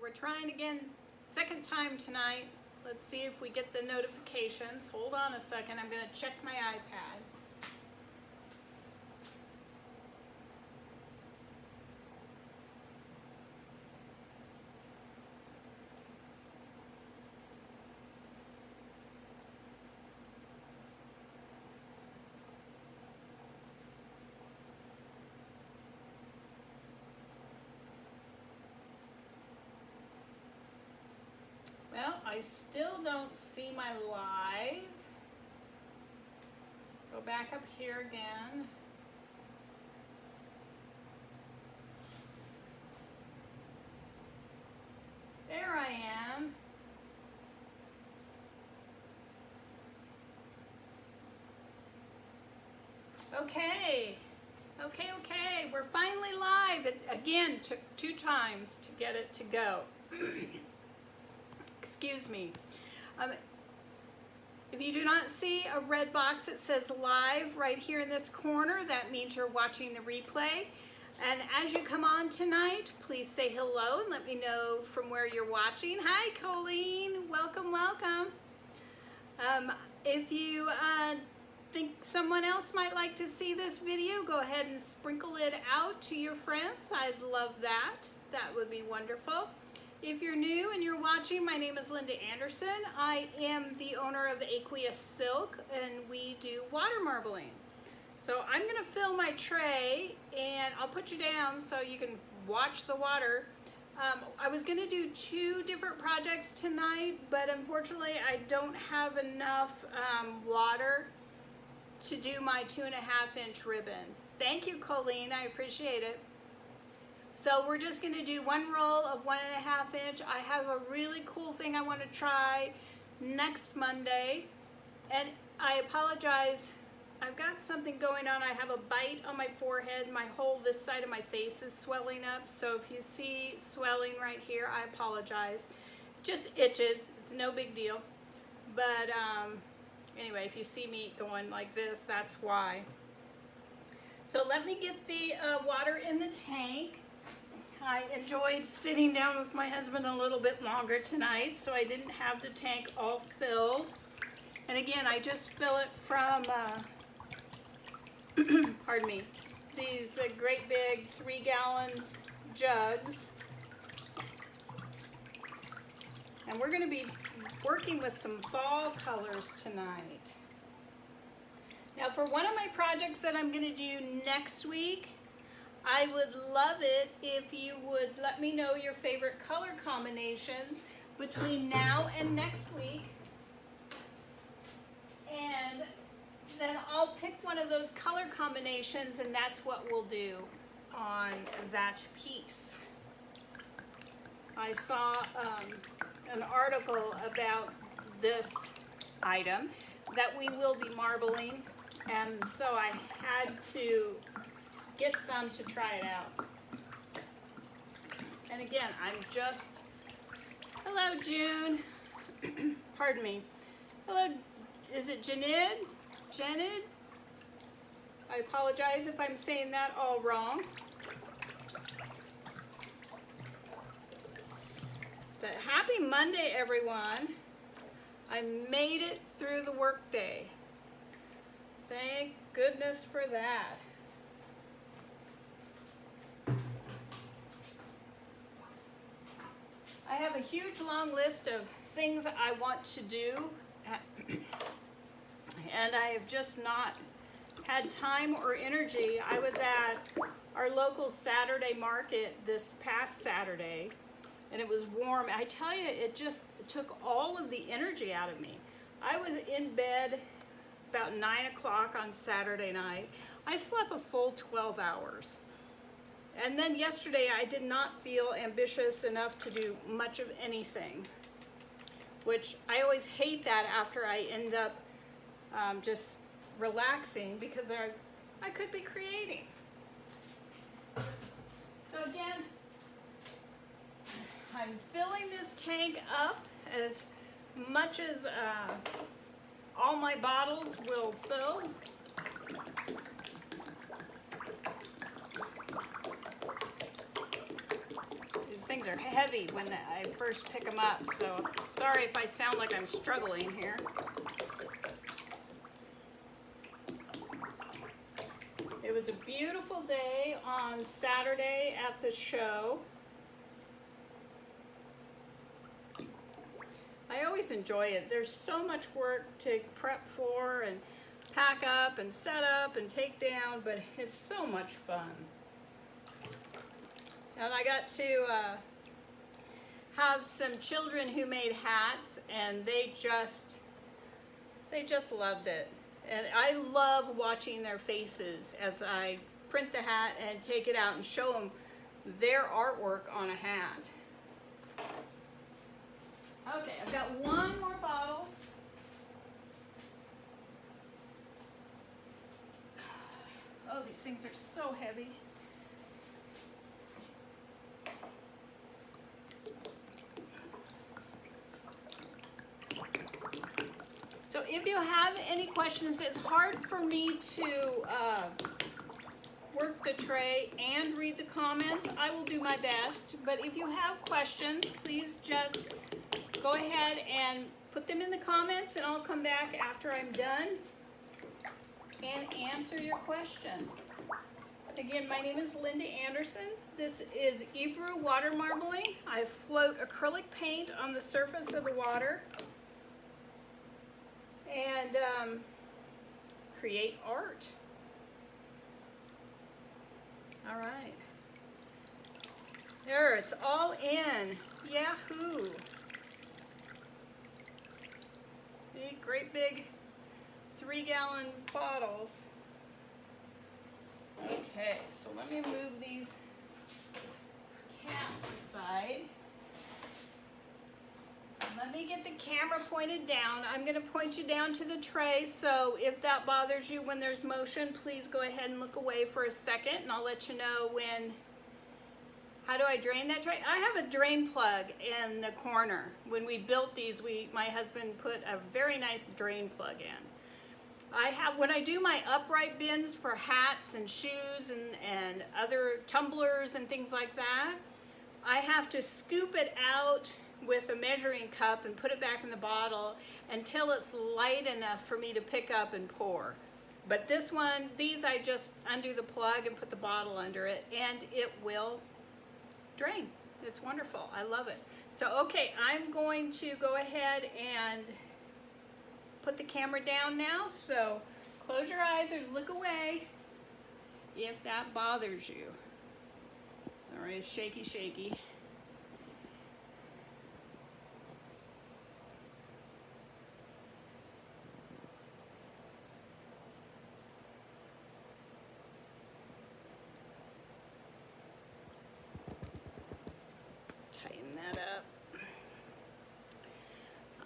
we're trying again, second time tonight. Let's see if we get the notifications. Hold on a second, I'm gonna check my iPad. Well, I still don't see my live. Go back up here again. There I am. Okay. Okay. We're finally live. It again took 2 times to get it to go. Excuse me. If you do not see a red box that says live right here in this corner, that means you're watching the replay. And as you come on tonight, please say hello and let me know from where you're watching. Hi, Colleen. Welcome. If you think someone else might like to see this video, go ahead and sprinkle it out to your friends. I'd love that. That would be wonderful. If you're new and you're watching, my name is Linda Anderson. I am the owner of Aqueous Silk, and we do water marbling. So I'm going to fill my tray, and I'll put you down so you can watch the water. I was going to do 2 different projects tonight, but unfortunately I don't have enough water to do my 2.5-inch ribbon. Thank you, Colleen. I appreciate it. So we're just going to do 1 roll of 1.5 inch. I have a really cool thing I want to try next Monday. And I apologize. I've got something going on. I have a bite on my forehead. This side of my face is swelling up. So if you see swelling right here, I apologize. It just itches. It's no big deal. But anyway, if you see me going like this, that's why. So let me get the water in the tank. I enjoyed sitting down with my husband a little bit longer tonight, so I didn't have the tank all filled. And again, I just fill it from, pardon me, these great big 3-gallon jugs. And we're going to be working with some fall colors tonight. Now for one of my projects that I'm going to do next week, I would love it if you would let me know your favorite color combinations between now and next week. And then I'll pick one of those color combinations, and that's what we'll do on that piece. I saw an article about this item that we will be marbling, and so I had to get some to try it out. And again, hello June, pardon me. Hello, is it Janid? Janid? I apologize if I'm saying that all wrong. But happy Monday, everyone. I made it through the workday. Thank goodness for that. I have a huge long list of things I want to do, and I have just not had time or energy. I was at our local Saturday market this past Saturday, and it was warm. I tell you, it just took all of the energy out of me. I was in bed about 9 o'clock on Saturday night. I slept a full 12 hours. And then yesterday I did not feel ambitious enough to do much of anything, which I always hate that after I end up just relaxing, because I could be creating. So again, I'm filling this tank up as much as all my bottles will fill. things are heavy when I first pick them up, so sorry if I sound like I'm struggling here. It was a beautiful day on Saturday at the show. I always enjoy it. There's so much work to prep for and pack up and set up and take down, but it's so much fun. And I got to have some children who made hats, and they just loved it. And I love watching their faces as I print the hat and take it out and show them their artwork on a hat. Okay, I've got one more bottle. Oh, these things are so heavy. So if you have any questions, it's hard for me to work the tray and read the comments. I will do my best, but if you have questions, please just go ahead and put them in the comments, and I'll come back after I'm done and answer your questions. Again, my name is Linda Anderson. This is Ebru water marbling. I float acrylic paint on the surface of the water and create art. All right. There, it's all in. Yahoo! See, great big 3-gallon bottles. Okay, so let me move these caps aside. Let me get the camera pointed down. I'm going to point you down to the tray, so if that bothers you when there's motion, please go ahead and look away for a second, and I'll let you know when. How do I drain that tray? I have a drain plug in the corner. When we built these, my husband put a very nice drain plug in. When I do my upright bins for hats and shoes and other tumblers and things like that, I have to scoop it out with a measuring cup and put it back in the bottle until it's light enough for me to pick up and pour. But these I just undo the plug and put the bottle under it, and it will drain. It's wonderful. I love it. So, okay, I'm going to go ahead and put the camera down now. So, close your eyes or look away if that bothers you. Sorry, it's shaky, shaky.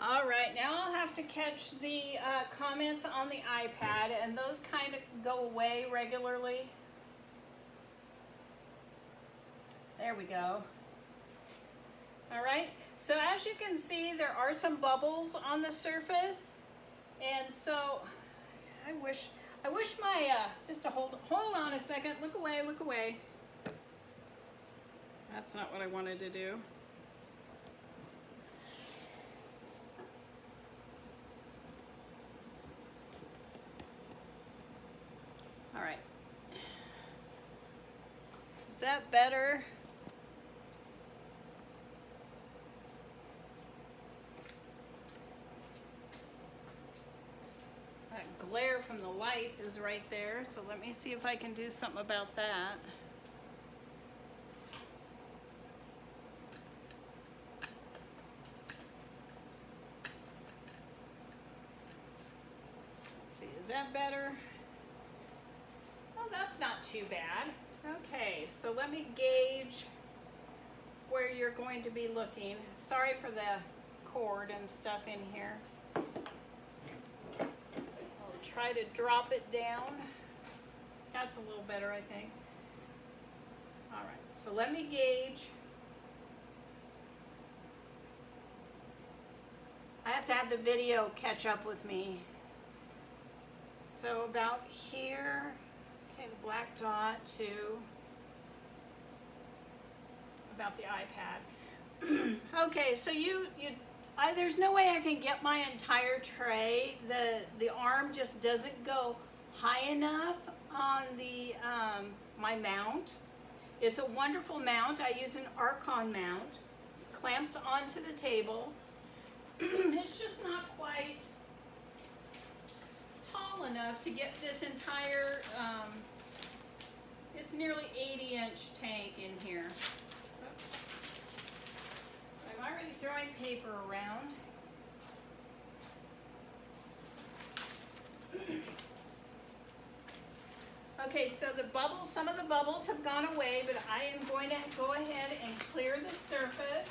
All right, now I'll have to catch the comments on the iPad, and those kind of go away regularly. There we go. All right, so as you can see, there are some bubbles on the surface, and so I wish my just to hold on a second. Look away, look away. That's not what I wanted to do. All right. Is that better? That glare from the light is right there, so let me see if I can do something about that. Let's see, is that better? Oh, that's not too bad. Okay, so let me gauge where you're going to be looking. Sorry for the cord and stuff in here. I'll try to drop it down. That's a little better, I think. All right, so let me gauge. I have to have the video catch up with me. So about here. Okay, the black dot to about the iPad. Okay, so there's no way I can get my entire tray. The arm just doesn't go high enough on the my mount. It's a wonderful mount. I use an Archon mount. Clamps onto the table. It's just not quite tall enough to get this entire, it's nearly 80-inch tank in here. Oops. So I'm already throwing paper around. Okay, so some of the bubbles have gone away, but I am going to go ahead and clear the surface.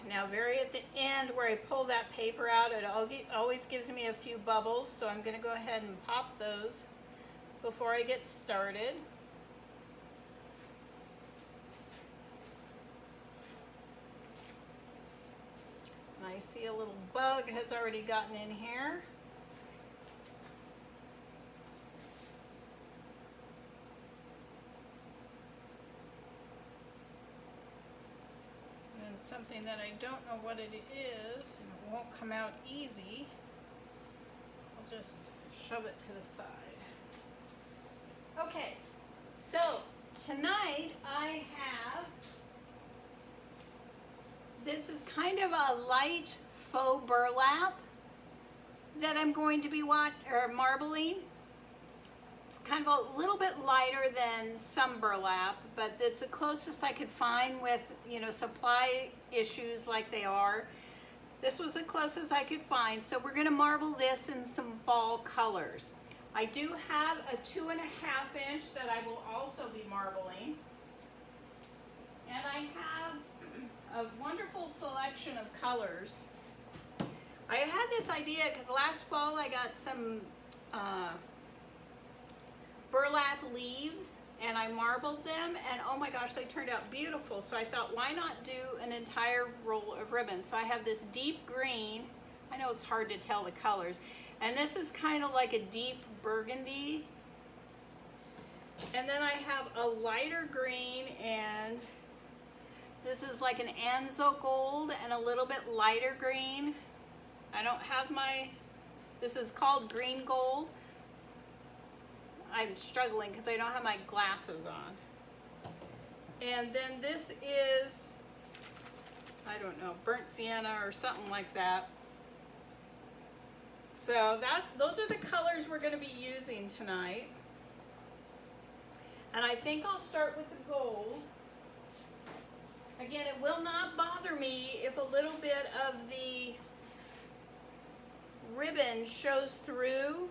Now very at the end where I pull that paper out, it always gives me a few bubbles, so I'm going to go ahead and pop those before I get started. And I see a little bug has already gotten in here. Something that I don't know what it is, and it won't come out easy. I'll just shove it to the side. Okay, so tonight I have, this is kind of a light faux burlap that I'm going to be marbling. It's kind of a little bit lighter than some burlap, but it's the closest I could find with, supply issues like they are. This was the closest I could find, so we're going to marble this in some fall colors. I do have a 2.5 inch that I will also be marbling. And I have a wonderful selection of colors. I had this idea because last fall I got some burlap leaves and I marbled them, and oh my gosh, they turned out beautiful. So I thought, why not do an entire roll of ribbon? So I have this deep green. I know it's hard to tell the colors. And this is kind of like a deep burgundy. And then I have a lighter green, and this is like an Anzo gold and a little bit lighter green. I don't have this is called green gold. I'm struggling because I don't have my glasses on. And then this is, I don't know, burnt sienna or something like that. So those are the colors we're going to be using tonight. And I think I'll start with the gold. Again, it will not bother me if a little bit of the ribbon shows through.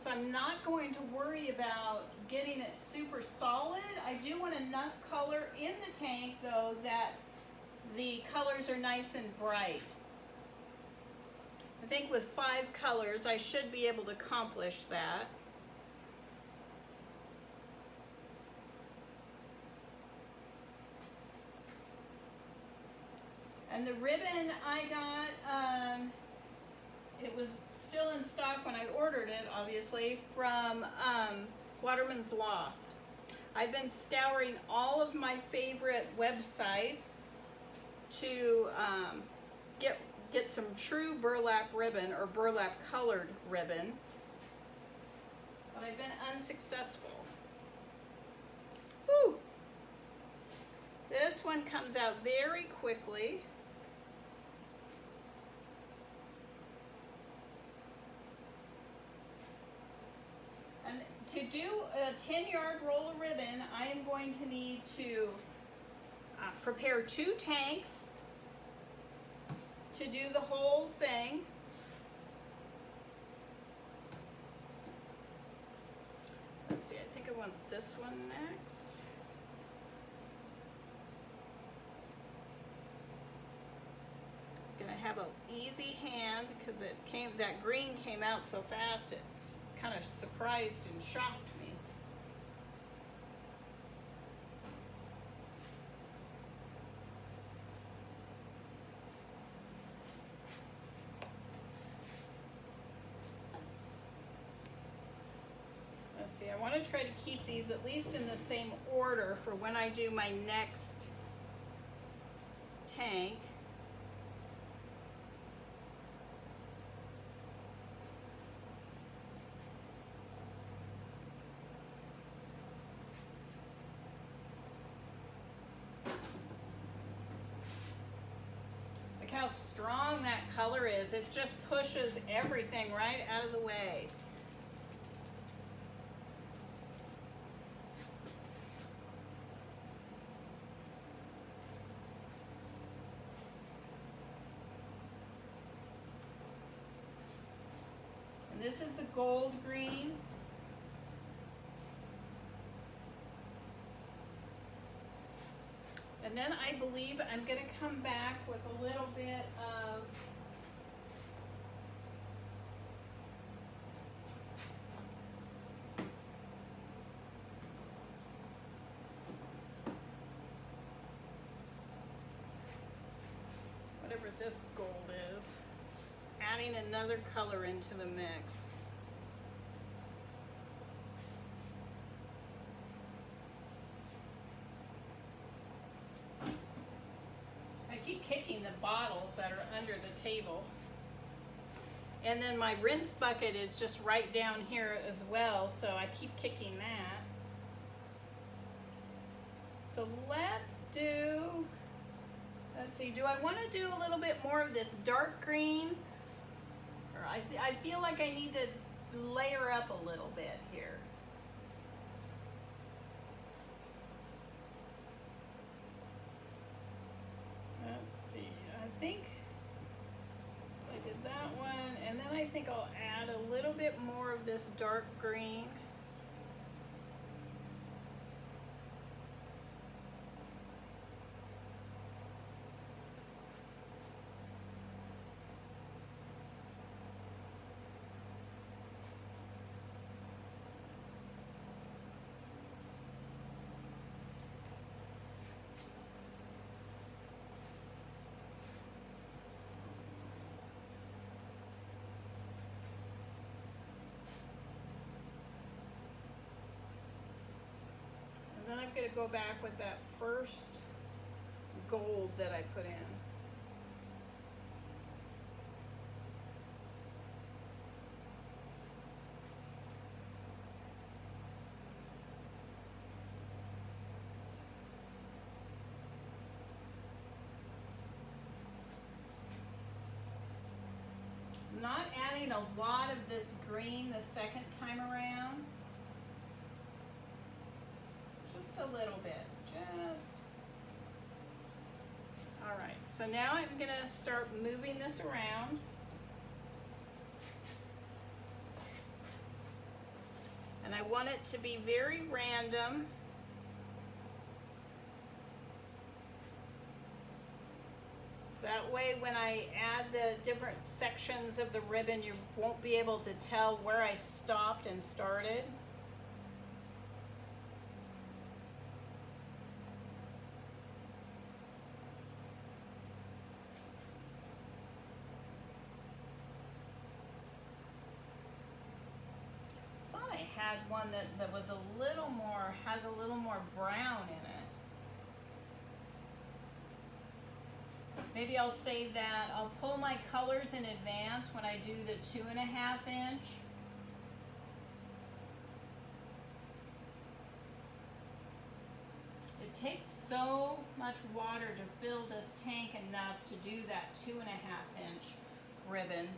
So I'm not going to worry about getting it super solid. I do want enough color in the tank though that the colors are nice and bright. I think with 5 colors I should be able to accomplish that. And the ribbon I got, it was still in stock when I ordered it, obviously, from Waterman's Loft. I've been scouring all of my favorite websites to get some true burlap ribbon or burlap colored ribbon, but I've been unsuccessful. Woo! This one comes out very quickly. And to do a 10-yard roll of ribbon, I am going to need to prepare 2 tanks to do the whole thing. Let's see, I think I want this one next. I'm gonna have an easy hand because that green came out so fast, it's kind of surprised and shocked me. Let's see, I want to try to keep these at least in the same order for when I do my next tank. Look how strong that color is. It just pushes everything right out of the way. This is the gold green. And then I believe I'm going to come back with a little bit of whatever this gold is. Adding another color into the mix. I keep kicking the bottles that are under the table. And then my rinse bucket is just right down here as well, so I keep kicking that. So let's see, do I want to do a little bit more of this dark green? I feel like I need to layer up a little bit here. Let's see, I think, so I did that one, and then I think I'll add a little bit more of this dark green. Then I'm going to go back with that first gold that I put in. I'm not adding a lot of this green the second time around. A little bit, all right, so now I'm gonna start moving this around. And I want it to be very random. That way when I add the different sections of the ribbon, you won't be able to tell where I stopped and started. Had one that was has a little more brown in it. Maybe I'll save that. I'll pull my colors in advance when I do the 2.5 inch. It takes so much water to fill this tank enough to do that 2.5 inch ribbon.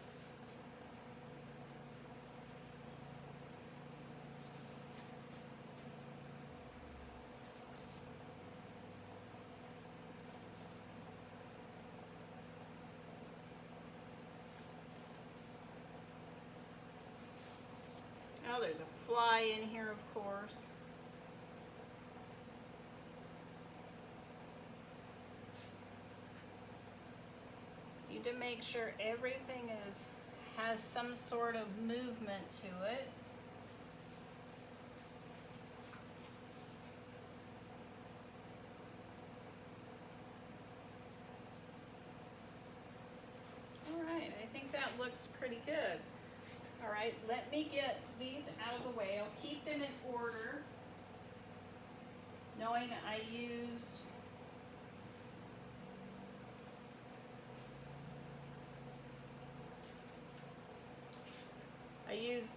Oh, there's a fly in here, of course. Need to make sure everything is has some sort of movement to it. All right, I think that looks pretty good. All right, let me get these out of the way. I'll keep them in order, knowing I used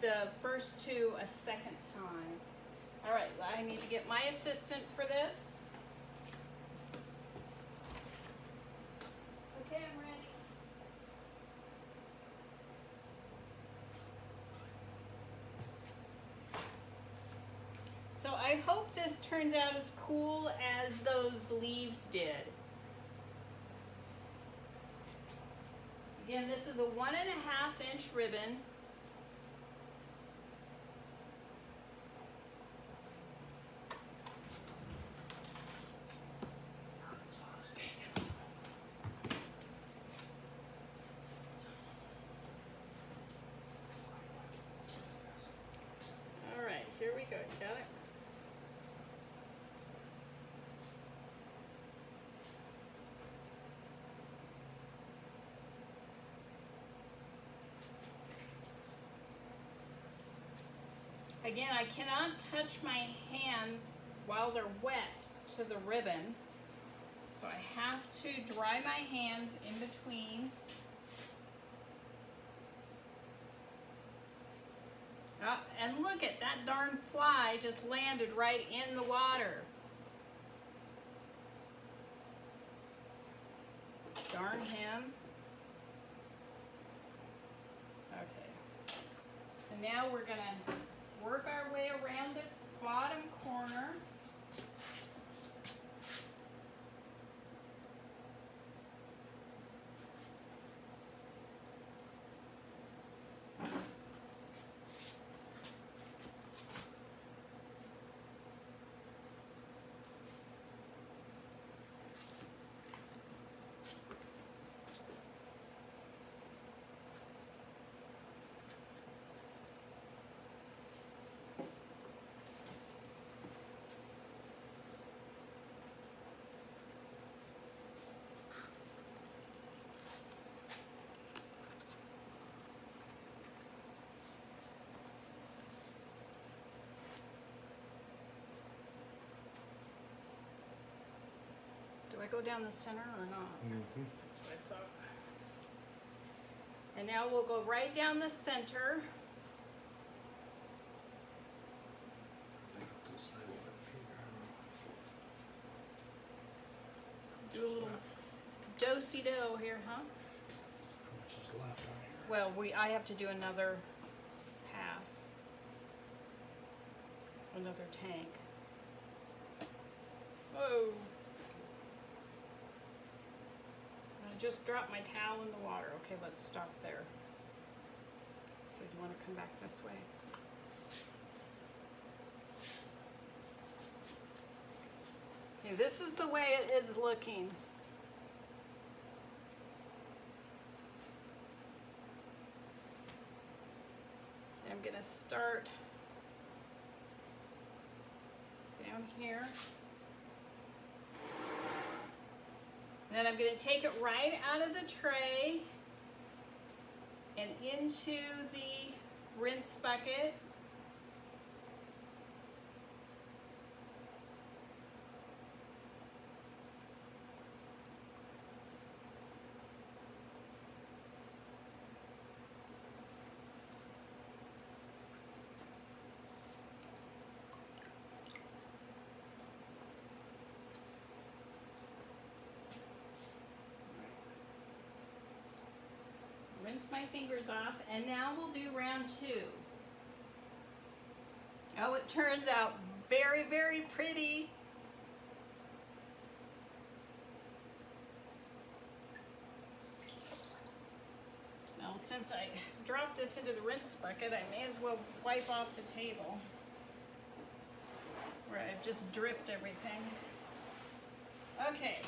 the first two a second time. All right, I need to get my assistant for this. Okay, I'm ready. So I hope this turns out as cool as those leaves did. Again, this is a 1.5 inch ribbon. All right, here we go. Got it? Again, I cannot touch my hands while they're wet to the ribbon, so I have to dry my hands in between. Oh, and look at that darn fly just landed right in the water. Darn him. Okay, so now we're gonna work our way around this bottom corner. Do I go down the center or not? Mm-hmm. That's what I thought. And now we'll go right down the center. Do a little do-si-do here, huh? How much is left on here? Well, I have to do another pass. Another tank. Whoa. I just dropped my towel in the water. Okay, let's stop there. So you want to come back this way? Okay, this is the way it is looking. I'm gonna start down here. And then I'm going to take it right out of the tray and into the rinse bucket. Rinse my fingers off, and now we'll do round 2. Oh, it turns out very, very pretty. Now, since I dropped this into the rinse bucket, I may as well wipe off the table where I've just dripped everything. Okay,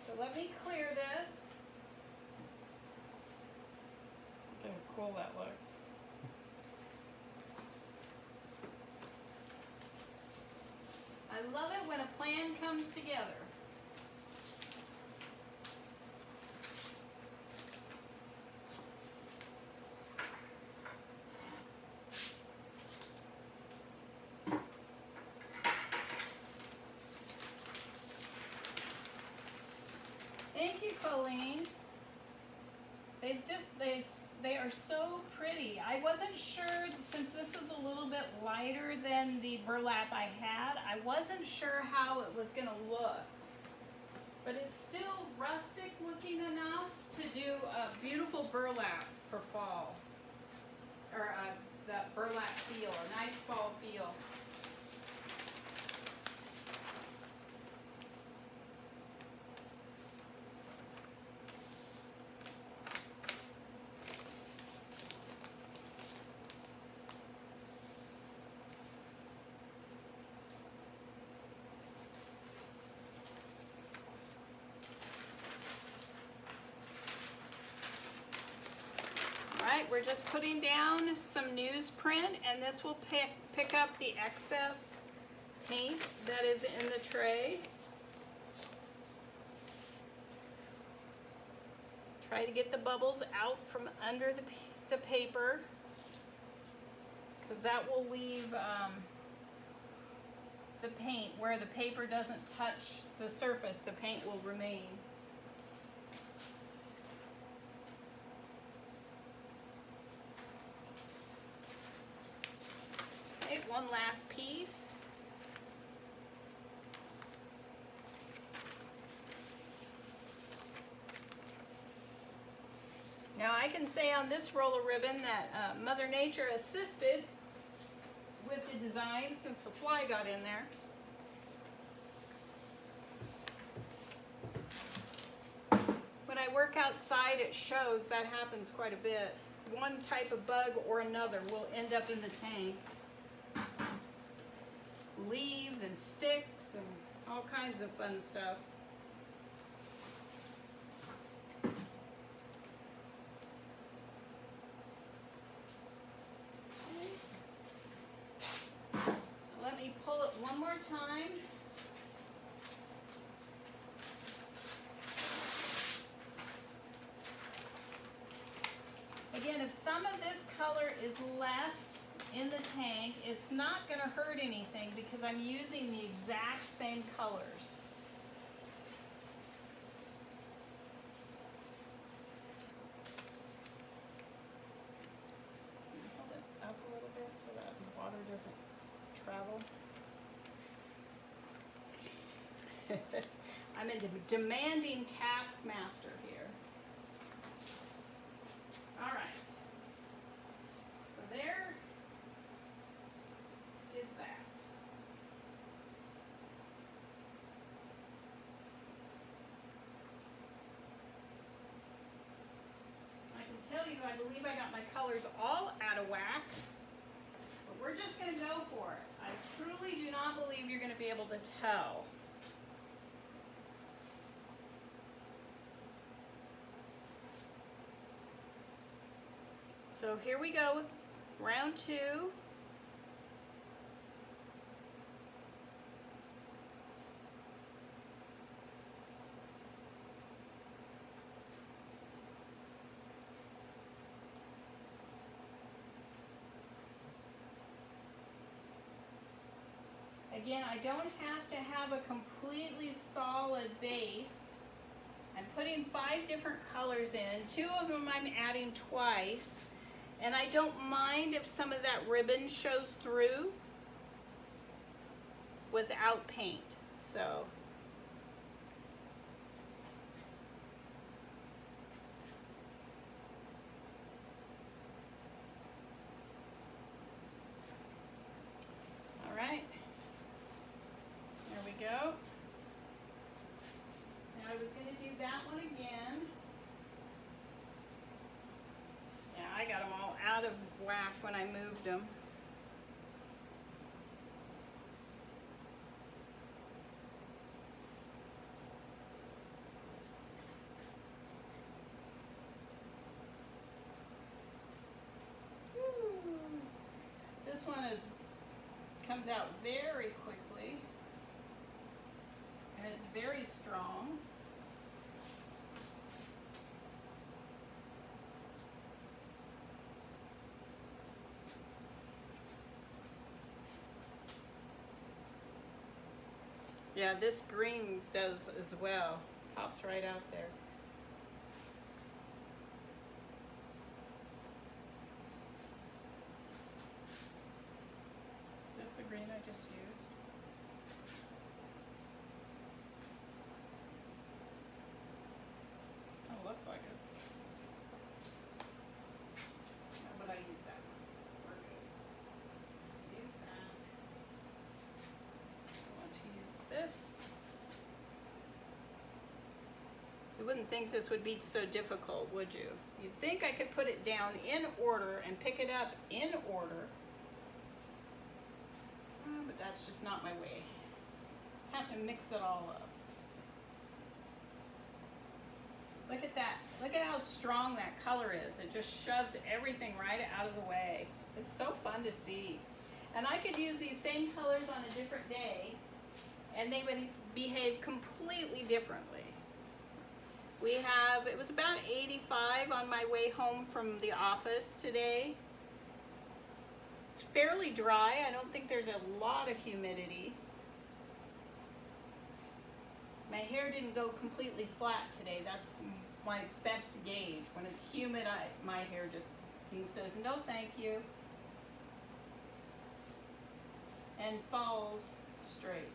so let me clear this. Look how cool that looks. I love it when a plan comes together. Thank you, Colleen. They are so pretty. I wasn't sure, since this is a little bit lighter than the burlap I had, I wasn't sure how it was gonna look. But it's still rustic looking enough to do a beautiful burlap for fall. Or that burlap feel, a nice fall feel. We're just putting down some newsprint, and this will pick up the excess paint that is in the tray. Try to get the bubbles out from under the paper, because that will leave the paint where the paper doesn't touch the surface. The paint will remain. One last piece. Now I can say on this roll of ribbon that Mother Nature assisted with the design since the fly got in there. When I work outside, it shows that happens quite a bit. One type of bug or another will end up in the tank. Leaves and sticks and all kinds of fun stuff. Okay. So let me pull it one more time. Again, if some of this color is left in the tank, it's not going to hurt anything because I'm using the exact same colors. Hold it up a little bit so that water doesn't travel. I'm a demanding taskmaster here. All right. So there is that. I can tell you, I believe I got my colors all out of whack, but we're just going to go for it. I truly do not believe you're going to be able to tell. So here we go with round 2. Again, I don't have to have a completely solid base. I'm putting 5 different colors in. 2 of them I'm adding twice. And I don't mind if some of that ribbon shows through without paint. So all right, there we go. Now I was going to do that one again. Yeah, I got them all out of whack when I moved them. this one comes out very quickly, and it's very strong. Yeah, this green does as well. Pops right out there. Is this the green I just used? Oh, looks like it. No, but I used that one, so we're good. Use that. I want to use this. You wouldn't think this would be so difficult, would you? You'd think I could put it down in order and pick it up in order. But that's just not my way. Have to mix it all up. Look at that. Look at how strong that color is. It just shoves everything right out of the way. It's so fun to see. And I could use these same colors on a different day, and they would behave completely differently. It was about 85 on my way home from the office today. It's fairly dry. I don't think there's a lot of humidity. My hair didn't go completely flat today. That's my best gauge. When it's humid, my hair just says no thank you and falls straight.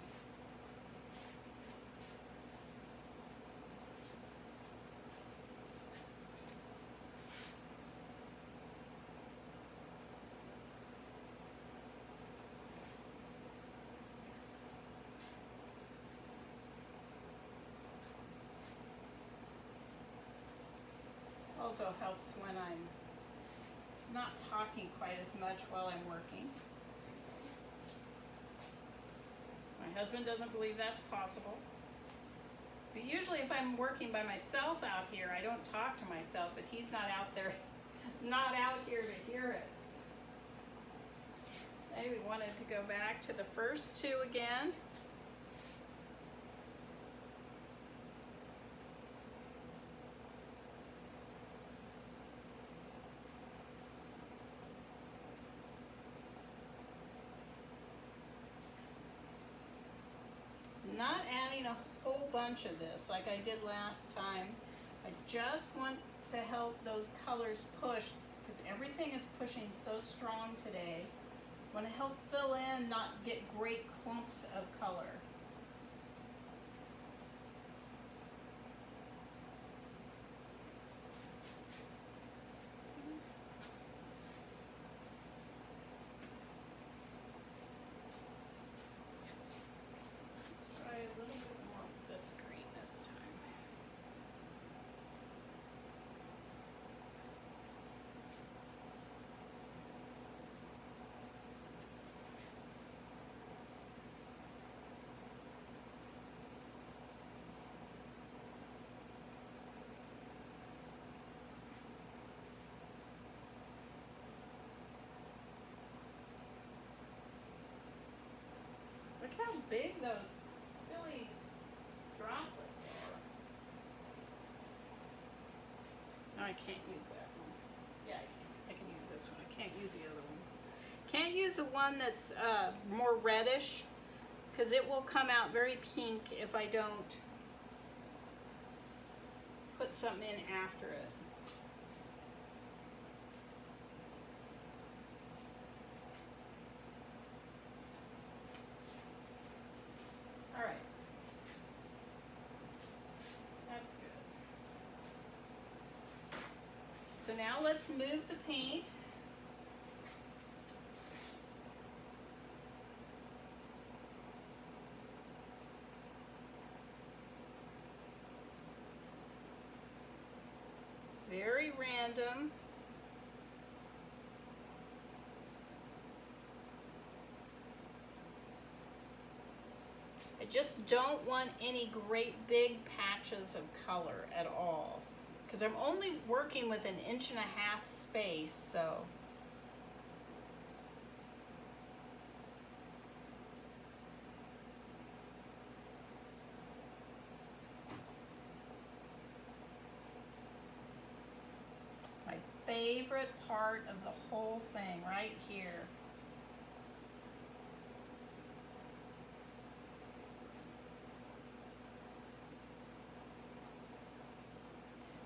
Also helps when I'm not talking quite as much while I'm working. My husband doesn't believe that's possible. But usually if I'm working by myself out here, I don't talk to myself, but he's not out there, not out here to hear it. Okay, we wanted to go back to the first two again. Not adding a whole bunch of this like I did last time. I just want to help those colors push because everything is pushing so strong today. I want to help fill in, not get great clumps of color. A little bit more of this green this time. Look how big those silly droplets are. No, I can't use that one. Yeah, I can. I can use this one. I can't use the other one. Can't use the one that's more reddish because it will come out very pink if I don't put something in after it. All right. That's good. So now let's move the paint. Very random. I just don't want any great big patches of color at all because I'm only working with 1.5 inch space, so favorite part of the whole thing, right here.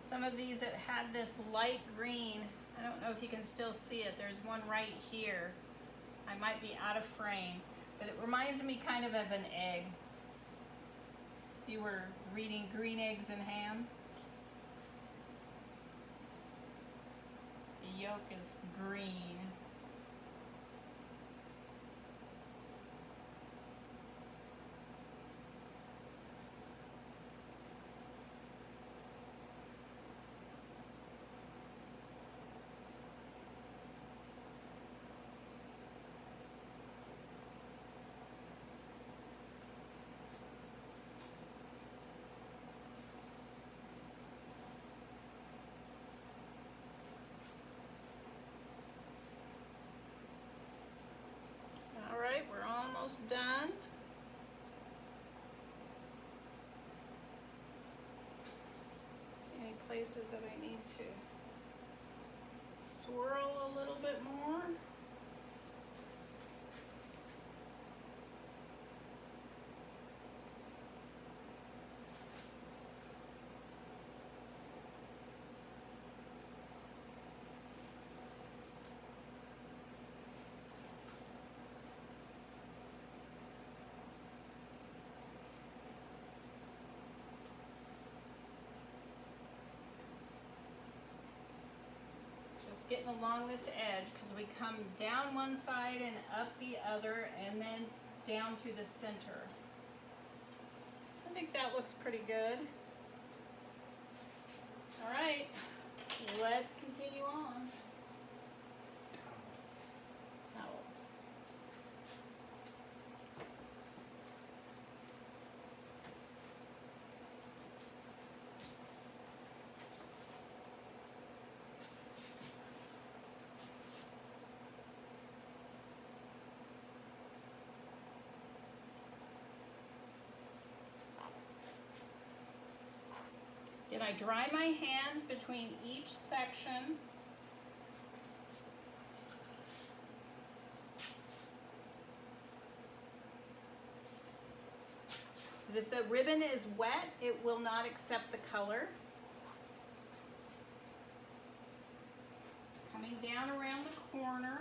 Some of these that had this light green, I don't know if you can still see it. There's one right here. I might be out of frame, but it reminds me kind of an egg. If you were reading Green Eggs and Ham. The yolk is green. We're almost done. See any places that I need to swirl a little bit more? Just getting along this edge because we come down one side and up the other and then down through the center. I think that looks pretty good. All right, let's continue on. Towel. Did I dry my hands between each section? Because if the ribbon is wet, it will not accept the color. Coming down around the corner.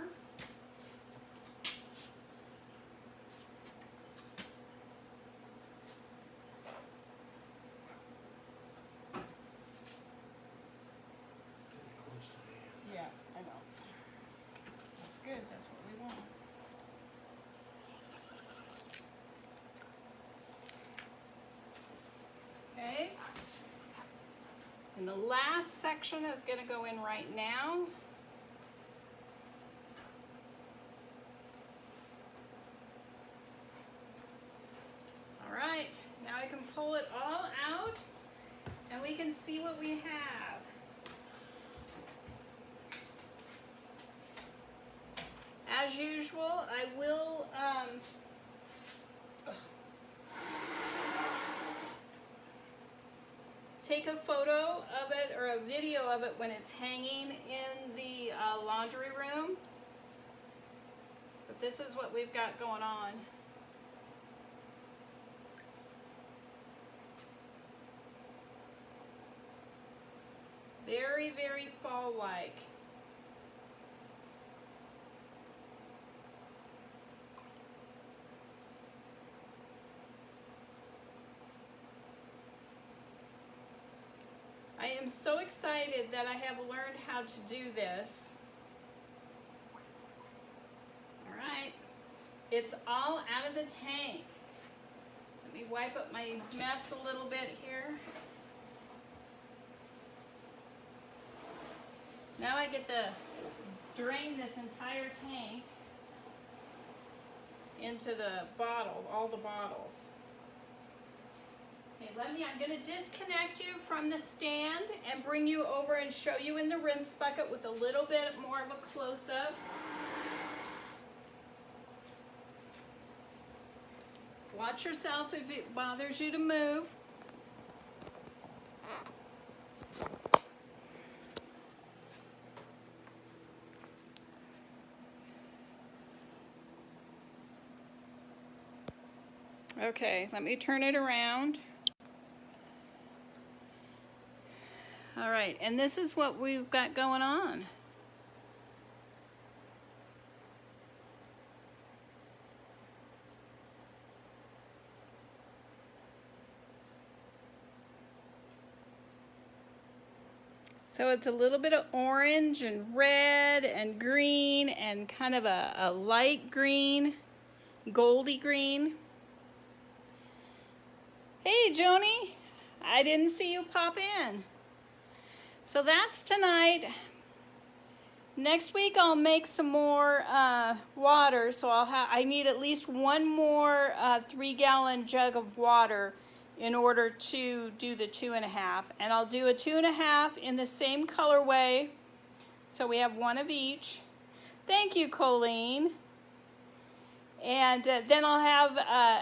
Yeah, I know. That's good. That's what we want. Okay. And the last section is going to go in right now. All right. Now I can pull it all out and we can see what we have. As usual, I will take a photo of it or a video of it when it's hanging in the laundry room. But this is what we've got going on. Very, very fall-like. I am so excited that I have learned how to do this. All right, it's all out of the tank. Let me wipe up my mess a little bit here. Now I get to drain this entire tank into the bottle, all the bottles. Okay, I'm going to disconnect you from the stand and bring you over and show you in the rinse bucket with a little bit more of a close-up. Watch yourself if it bothers you to move. Okay, let me turn it around. All right, and this is what we've got going on. So it's a little bit of orange and red and green and kind of a light green, goldy green. Hey, Joni, I didn't see you pop in. So that's tonight. Next week I'll make some more water, so I need at least one more 3-gallon jug of water in order to do the 2.5. And I'll do a 2.5 in the same colorway, so we have one of each. Thank you, Colleen. And then I'll have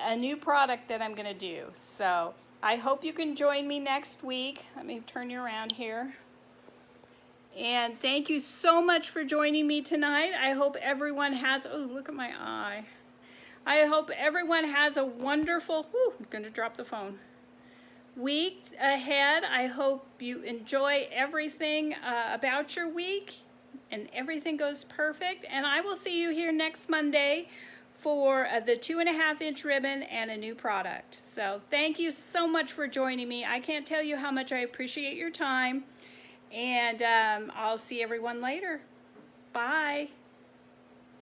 a new product that I'm going to do. So I hope you can join me next week. Let me turn you around here. And thank you so much for joining me tonight. I hope everyone has, oh, look at my eye. I hope everyone has a wonderful, I'm going to drop the phone, week ahead. I hope you enjoy everything about your week and everything goes perfect. And I will see you here next Monday for the 2.5-inch ribbon and a new product. So thank you so much for joining me. I can't tell you how much I appreciate your time. And I'll see everyone later. Bye.